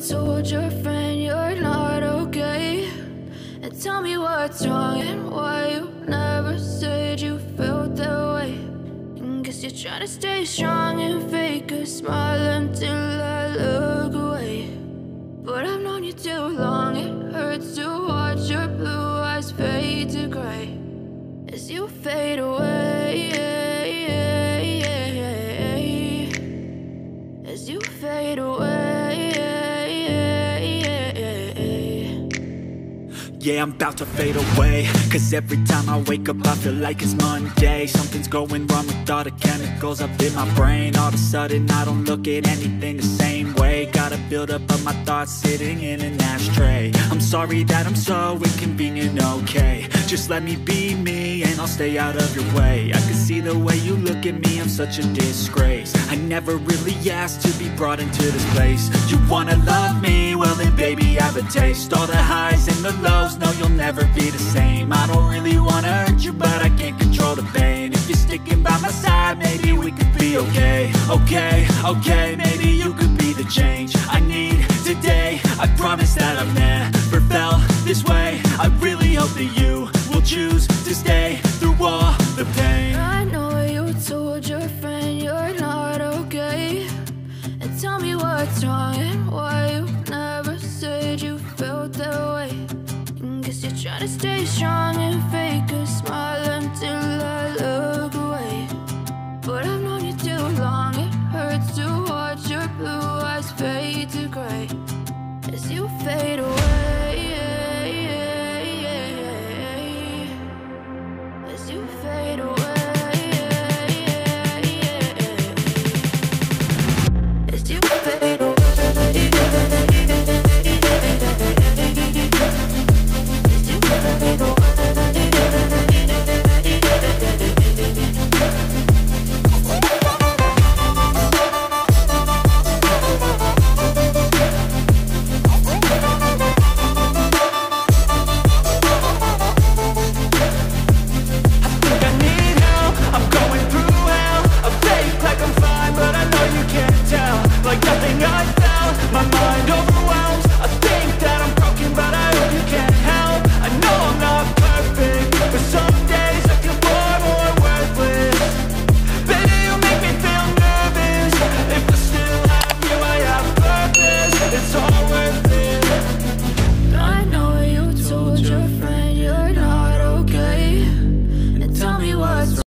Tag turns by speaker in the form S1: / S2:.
S1: told your friend you're not okay? And tell me what's wrong and why you never said you felt that way. And guess you're trying to stay strong and fake a smile until I look away. But I've known you too long, it hurts to watch your blue eyes fade to gray as you fade away, as you fade away.
S2: Yeah, I'm about to fade away, cause every time I wake up I feel like it's Monday. Something's going wrong with all the chemicals up in my brain. All of a sudden I don't look at anything the same way. Got a buildup of my thoughts sitting in an ashtray. I'm sorry that I'm so inconvenient, okay? Just let me be me and I'll stay out of your way. I can see the way you look at me, I'm such a disgrace. I never really asked to be brought into this place. You wanna love me? Well then baby I have a taste. All the highs and the lows, no you'll never be the same. I don't really wanna hurt you but I can't control the pain. If you're sticking by my side maybe we could be okay. Okay, maybe you could be the change I need today. I promise that I've never felt this way. I really hope that you will choose to stay through all the pain.
S1: I know you told your friend you're not okay. And tell me what's wrong and why you never said you felt that way. And guess you're trying to stay strong and fake a smile until I look away. But I've known you too long, it hurts to watch your blue eyes fade to gray as you fade away.